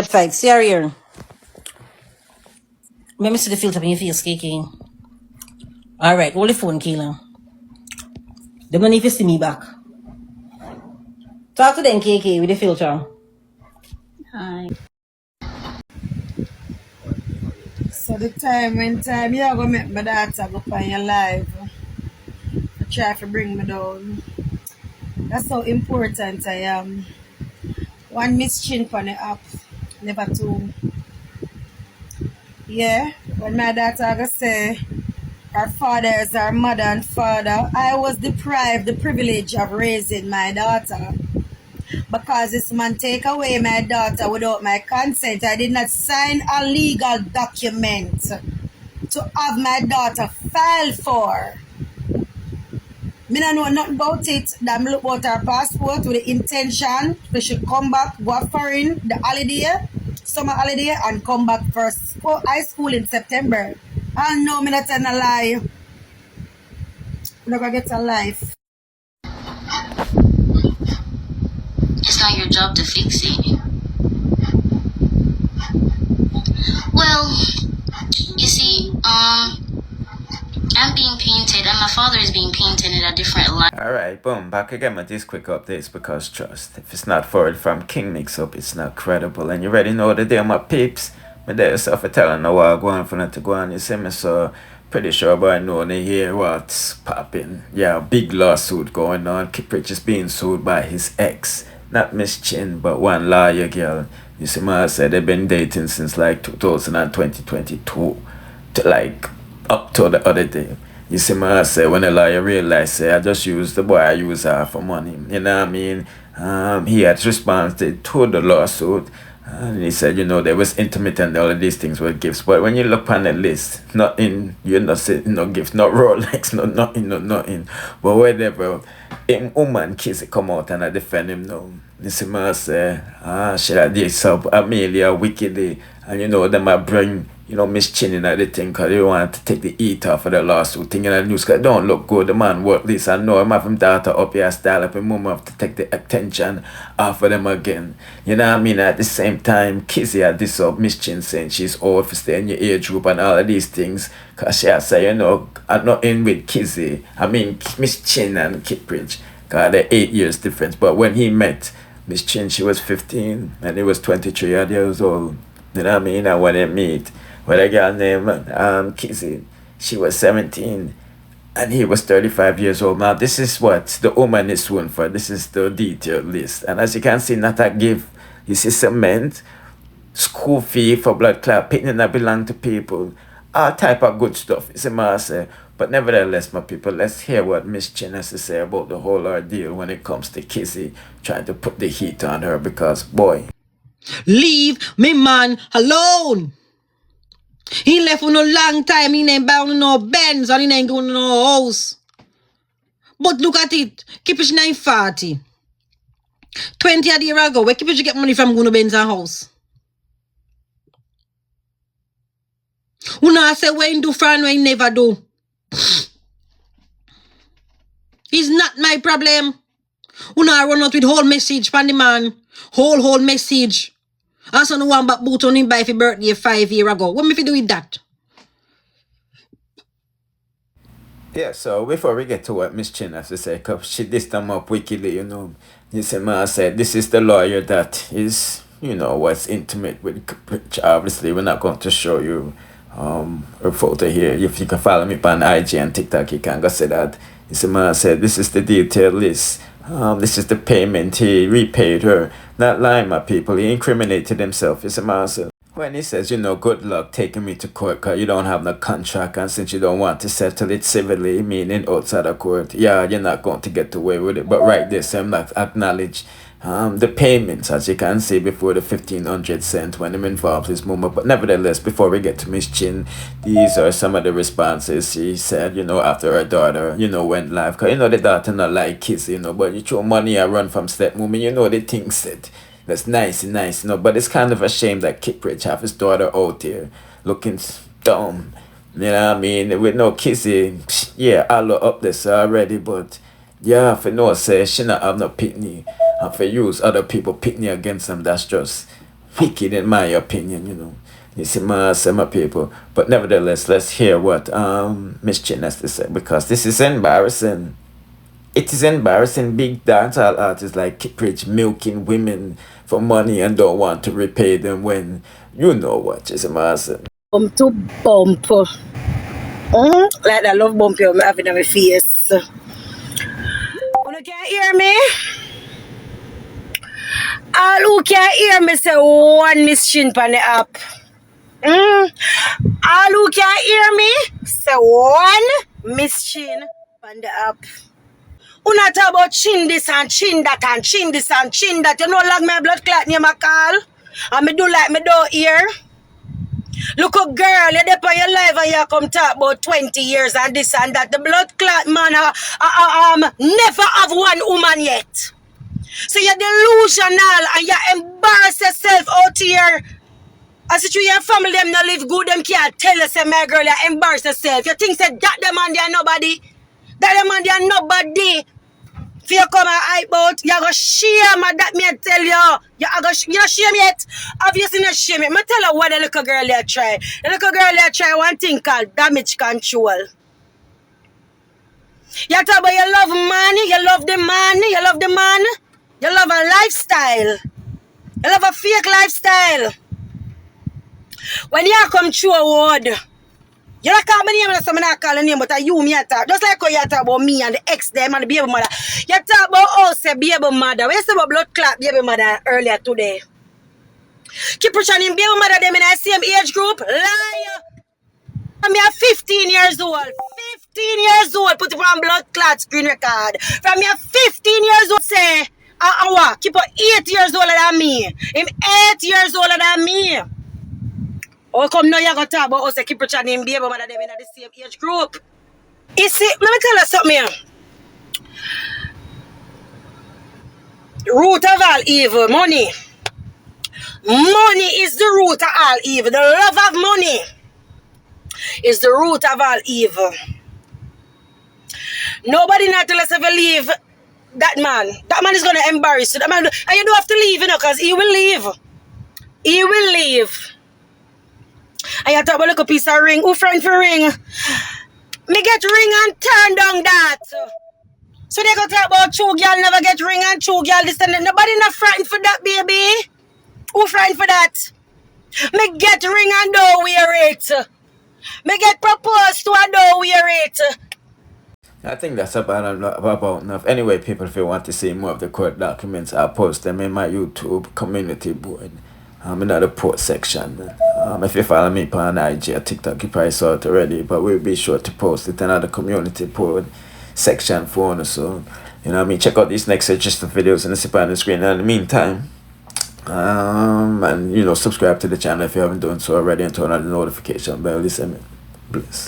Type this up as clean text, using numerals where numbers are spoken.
Website, see her here. Let me see the filter on your face, KK. Alright, hold the phone, Keelan. They don't need to see me back. Talk to them, KK, with the filter. Hi. So the time when you go make my daughter go on your live, try to bring me down. That's how important I am. One mischin on the app, never two. Yeah, when my daughter go say her father is her mother and father, I was deprived the privilege of raising my daughter. Because this man take away my daughter without my consent. I did not sign a legal document to have my daughter filed for. Me don't know nothing about it. That me look about her passport with the intention we should come back, go foreign, the holiday, summer holiday, and come back for high school in September. And no, me not telling a lie. I'm not gonna get a life. It's not your job to fix it. Well, you see, I'm being painted and my father is being painted in a different light. Alright, boom, back again with these quick updates because trust, if it's not forward from KingMixUp, it's not credible. And you already know the deal, my peeps. My dad yourself for telling no while going for not to go on, you see me, so pretty sure but I know they hear what's popping. Yeah, big lawsuit going on. Kiprich is being sued by his ex. Not Miss Chin, but one lawyer girl. You see me, I said they've been dating since like 2022 to like up to the other day. You see me, I say when the lawyer realized, say, I just use the boy I use her for money. You know what I mean? He had responded to the lawsuit. And he said, you know, there was intimate and all of these things were gifts. But when you look on the list, nothing, you're not saying no gifts, not Rolex, not nothing, not nothing. But whatever, him woman Kizzy come out and I defend him now. You see me, I say, should I do sub Amelia wickedly? And you know, them I bring, you know, Miss Chin in at the thing because they want to take the heat off of the lawsuit thing in the news because it don't look good. The man work this. I know I'm having daughter up here, style up, and Momma have to take the attention off of them again. You know what I mean? At the same time, Kizzy had this up, Miss Chin saying she's old for staying in your age group and all of these things. Because she has said, you know, I'm not in with Kizzy. I mean, Miss Chin and Kiprich. Because they're 8 years difference. But when he met Miss Chin, she was 15 and he was 23 years old. You know what I mean? And when they meet, with a girl named Kizzy, she was 17 and he was 35 years old. Now, this is what the woman is suing for. This is the detailed list. And as you can see, not a gift. You see cement, school fee for blood clot, picking that belong to people, all type of good stuff. It's a master. But nevertheless, my people, let's hear what Miss Chin has to say about the whole ordeal when it comes to Kizzy trying to put the heat on her because, boy. Leave me man alone. He left for no long time. He ain't bound no Benz and he ain't going to no house. But look at it. Kiprich 940. 20 a year ago, where Kiprich get money from going to Benz and house? Who know say when he do friend when he never do? It's not my problem. Who know I run out with whole message from the man. Whole message. And so no one back boot on him by for birthday 5 years ago. What me fi do with that? Yeah, so before we get to what Miss Chin has to say, because she dissed them up wickedly, you know. You see, man, I said, this is the lawyer that is, you know, was intimate with Kiprich. Obviously, we're not going to show you her photo here. If you can follow me on IG and TikTok, you can go see that. You see, man, I said, this is the detailed list. This is the payment. He repaid her. Not lying, my people. He incriminated himself. You see, man, I said, when he says, you know, good luck taking me to court because you don't have no contract and since you don't want to settle it civilly, meaning outside of court, yeah, you're not going to get away with it. But right there, so I'm not acknowledge the payments, as you can see, before the 1,500 cents when him involved his mama. But nevertheless, before we get to Miss Chin, these are some of the responses she said, you know, after her daughter, you know, went live. Because, you know, the daughter not like Kizzy, you know, but you throw money I run from stepmom, you know, they think that. That's nice, you know, but it's kind of a shame that Kiprich have his daughter out there looking dumb. You know what I mean? With no Kizzy, yeah, I look up this already, but yeah, for no say, she not have no pitney. And for use other people pitney against them, that's just wicked in my opinion, you know. You see my people. But nevertheless, let's hear what Miss Chin has to say, because this is embarrassing. It is embarrassing. Big dancehall artists like Kiprich milking women for money and don't want to repay them when you know what is embarrassing. Bump to bump. Like that love bump you having on my face. You can't hear me? All who can hear me say one Miss Chin on the app. All who can hear me say one Miss Chin on the app. Una talk about chin this and chin that and chin this and chin that. You know like my blood clot name a call. And me do like me don't hear. Look up girl, you dep on your life and you come talk about 20 years and this and that. The blood clot man never have one woman yet. So you're delusional and you embarrass yourself out here. As if your family them not live good, them can't tell you say my girl you embarrass yourself. You think say that the man they are nobody. That the man they are nobody. If you come and hype out, you go shame that me tell you. You not shame yet. Obviously not shame it. Me tell you what the little girl you try. The little girl you try one thing called damage control. You talk about you love money, you love the man, you love the man. You love a lifestyle. You love a fake lifestyle. When you come through a word, you don't call my name, so I'm not calling name, but you me talk. Just like how you talk about me and the ex them and the baby mother. You talk about us, baby mother. We say about blood clot baby mother earlier today. Kiprich and him baby mother them in the same age group. Liar. I'm 15 years old. 15 years old. Put it on blood clot screen record. From me 15 years old say, keep on 8 years older than me. Him 8 years older than me. Oh, come now you gonna talk about us, Kiprich and him baby mother them in the same age group. You see, let me tell you something here. Root of all evil, money. Money is the root of all evil. The love of money is the root of all evil. Nobody not tell us if you leave that man. That man is gonna embarrass you. That man, and you don't have to leave, you know, because he will leave. He will leave. And you talk about like a piece of ring. Who friend for ring? Me get ring and turn down that. So they go talk about true girl never get ring and true girl this and that. Nobody not frightened for that, baby. Who frightened for that? Me get ring and don't wear it. Me get proposed to and don't wear it. I think that's about enough. Anyway, people, if you want to see more of the court documents, I'll post them in my YouTube community board. In the post section. If you follow me on IG or TikTok, you probably saw it already, but we'll be sure to post it in the community board section for you. So, you know what I mean? Check out these next suggested videos in the on the screen. And in the meantime, and you know, subscribe to the channel if you haven't done so already and turn on the notification bell. Listen, bless.